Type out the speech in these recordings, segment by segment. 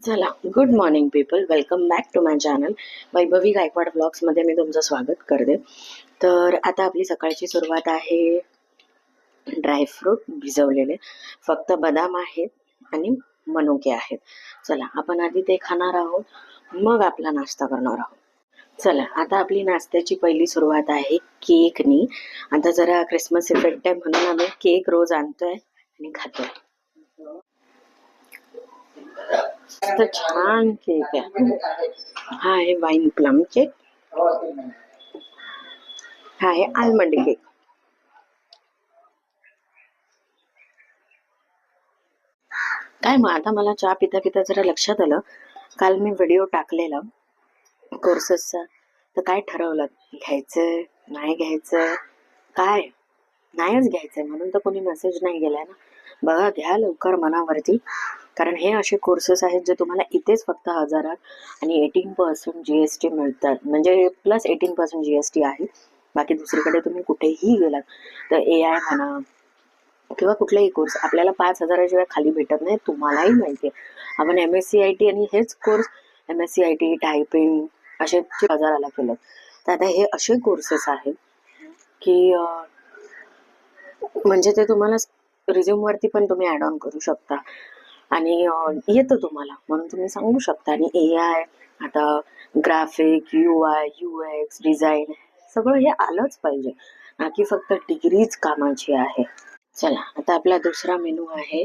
चला, good morning people, welcome back to my channel. Vaibhavi Gaikwad ब्लॉग्समध्ये मी तुमचं स्वागत करते. तर आता आपली सकाळची सुरुवात आहे ड्रायफ्रूट भिजवलेले. फक्त बदाम आहेत आणि मनुके आहेत. चला, आपण आधी ते खाणार आहोत, मग आपला नाश्ता करणार आहोत. चला, आता आपली नाश्त्याची पहिली सुरुवात आहे केकनी. आता जरा क्रिसमस इफेक्ट आहे म्हणून आम्ही केक रोज आणतोय आणि खातोय. मस्त छान केक आहे. हा आहे वाईन प्लम केक. हा आहे आलमंड केक. काय मग आता मला चहा पिता पिता जरा लक्षात आलं, काल मी व्हिडिओ टाकलेला कोर्सेसचा. तर काय ठरवलं, घ्यायचंय नाही घ्यायचंय? काय नाहीच घ्यायचंय म्हणून तर कोणी मेसेज नाही गेलाय ना. बघा, घ्या लवकर मनावरती, कारण हे असे कोर्सेस आहेत जे तुम्हाला इथेच फक्त 1000 आणि 18% GST मिळतात. म्हणजे प्लस 18% GST आहे. बाकी दुसरीकडे तुम्ही कुठेही गेलात तर AI म्हणा किंवा कुठलाही कोर्स आपल्याला 5,000शिवाय खाली भेटत नाही. तुम्हालाही माहिती आहे. आपण MSc IT आणि हेच कोर्स MSc IT टायपिंग असे 1000ला केलं. तर आता हे असे कोर्सेस आहेत की म्हणजे ते तुम्हाला रिझ्यूम वरती पण तुम्ही ऍड ऑन करू शकता आणि येतं तुम्हाला म्हणून तुम्ही सांगू शकता. आणि AI आता ग्राफिक UI UX डिझाईन सगळं हे आलंच पाहिजे ना, की फक्त डिग्रीच कामाची आहे. चला, आता आपला दुसरा मेनू आहे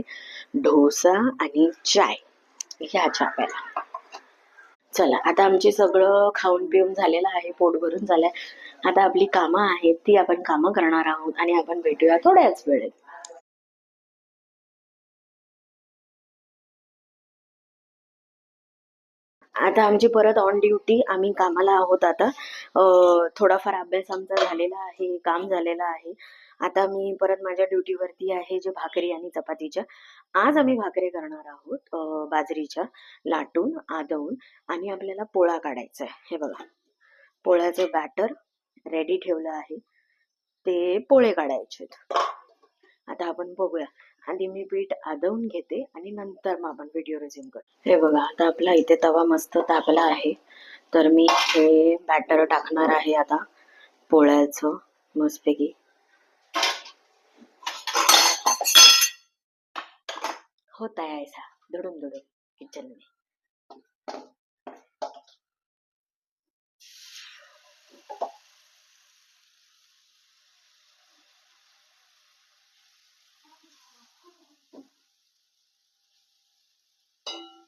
डोसा आणि चाय. ह्या चहा प्याला. चला, आता आमची सगळं खाऊन पिऊन झालेलं आहे, पोट भरून झालंय. आता आपली कामं आहेत ती आपण कामं करणार आहोत आणि आपण भेटूया थोड्याच वेळेत. आता आमची परत ऑन ड्युटी, आम्ही कामाला आहोत आता. थोडाफार अभ्यास आमचा झालेला आहे, काम झालेलं आहे. आता मी परत माझ्या ड्युटीवरती आहे, जे भाकरी आणि चपातीच्या. आज आम्ही भाकरी करणार आहोत बाजरीच्या, लाटून आदवून. आणि आपल्याला पोळा काढायचा आहे. हे बघा, पोळ्याचं बॅटर रेडी ठेवलं आहे, ते पोळे काढायचे. आता आपण बघूया. आधी मी पीठ आदवून घेते आणि नंतर मग आपण व्हिडिओ रिझ्यूम करू. हे बघा, आता आपला इथे तवा मस्त तापला आहे. तर मी हे बॅटर टाकणार आहे आता पोळ्याचं मस्तपैकी. होता है ऐसा दुडूम दुडूम किचन में.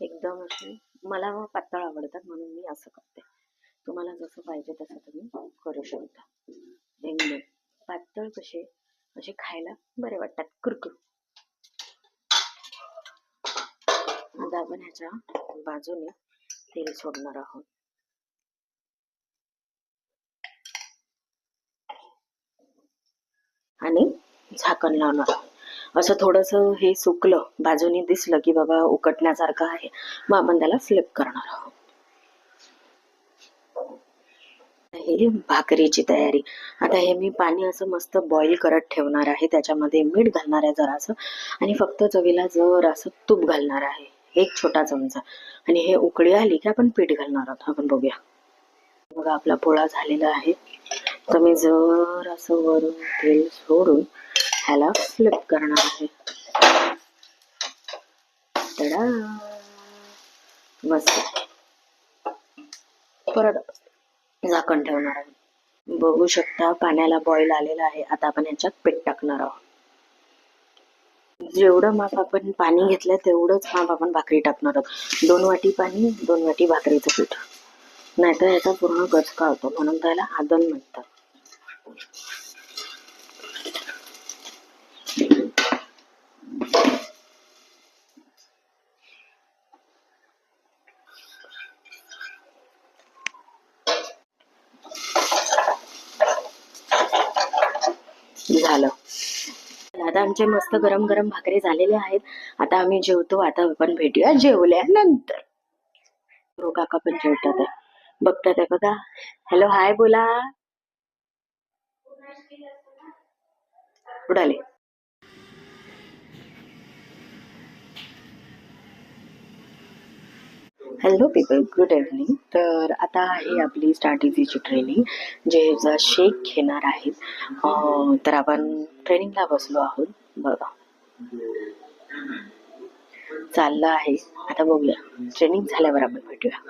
एकदम असे मला पातळ आवडतात म्हणून मी असं करते. तुम्हाला जसं पाहिजे तसं तुम्ही करू शकता. एकदम पातळ कसे असे खायला बरे वाटतात, कुरकुर. आता आपण ह्याच्या बाजूने तेल सोडणार आहोत आणि झाकण लावणार आहोत. असं थोडंसं हे सुकलं, बाजूने दिसलं की बाबा उकटण्यासारखं आहे, मग आपण त्याला फ्लिप करणार आहोत. हे भाकरीची तयारी. आता हे मी पाणी असं मस्त बॉईल करत ठेवणार आहे, त्याच्यामध्ये मीठ घालणार आहे जरासं आणि फक्त चवीला जरासं तूप घालणार आहे, 1 छोटा चमचा. आणि हे उकळी आली की आपण पीठ घालणार आहोत. आपण बघूया. बघा, आपला पोळा झालेला आहे. तर मी जरासं वरून तेल सोडून ह्याला फ्लिप करणार आहे. तडा, मस्त. परत झाकण ठेवणार आहे. बघू शकता, पाण्याला बॉईल आलेला आहे. आता आपण याच्यात पीठ टाकणार आहोत. जेवढं माप आपण पाणी घेतलंय तेवढंच माप आपण भाकरी टाकणार आहोत. 2 वाटी पाणी, 2 वाटी भाकरीचं पीठ. नाहीतर याचा पूर्ण गचका होतो, म्हणून त्याला आदन म्हणतात. झालं. आता आमचे मस्त गरम गरम भाकरी झालेले आहेत. आता आम्ही जेवतो. आता आपण भेटूया जेवल्यानंतर. रो काका पण जेवतात आहे, बघतात आहे बघा. हॅलो हाय बोला. उडाले. Hello people, good evening. तर आता आहे आपली स्ट्रॅटेजीची ट्रेनिंग, जे शेक घेणार आहेत. तर आपण ट्रेनिंगला बसलो आहोत. बघा चाललं आहे. आता बघूया, ट्रेनिंग झाल्यावर आपण भेटूया.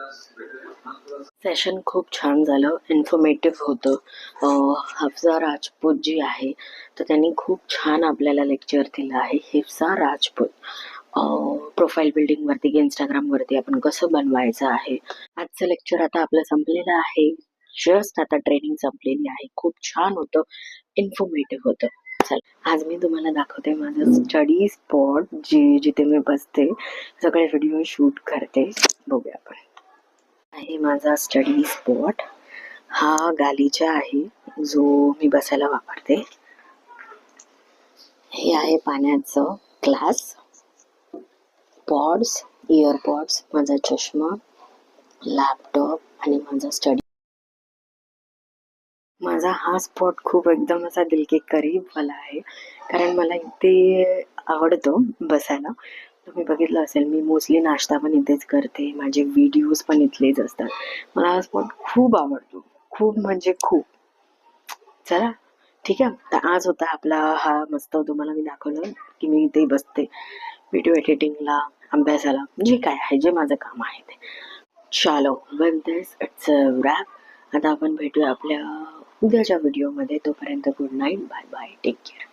सेशन खूप छान झालं, इन्फॉर्मेटिव्ह होतं. हफ्सा राजपूत जी आहे, तर त्यांनी खूप छान आपल्याला लेक्चर दिलं आहे. हिफ्सा राजपूत प्रोफाईल बिल्डिंगवरती, इंस्टाग्रामवरती आपण कसं बनवायचं आहे. आजचं लेक्चर आता आपलं संपलेलं आहे. जस्ट आता ट्रेनिंग संपलेली आहे. खूप छान होतं, इन्फॉर्मेटिव्ह होतं. आज मी तुम्हाला दाखवते माझं स्टडी स्पॉट, जिथे मी बसते, सगळे व्हिडिओ शूट करते. बघूया आपण. आहे माझा स्टडी स्पॉट. हा गालीचा आहे, जो मी बसायला वापरते. हे आहे पाण्याचं ग्लास, पॉड्स, इयरपॉड्स, माझा चष्मा, लॅपटॉप आणि माझा स्टडी. माझा हा स्पॉट खूप एकदम असा दिल के करीब वाला आहे, कारण मला इथे आवडतं बसायला. तुम्ही बघितलं असेल, मी मोस्टली नाश्ता पण इथेच करते, माझे व्हिडिओज पण इथलेच असतात. मला हा स्पॉट खूप आवडतो, खूप म्हणजे खूप. चला ठीक आहे. तर आज होता आपला हा मस्त, तुम्हाला मी दाखवलं की मी इथे बसते व्हिडिओ एडिटिंगला, अभ्यासाला, जे काय आहे, जे माझं काम आहे ते. चालो, with this it's a wrap. आता आपण भेटूया आपल्या उद्याच्या व्हिडिओमध्ये. तोपर्यंत good night, bye bye, take care.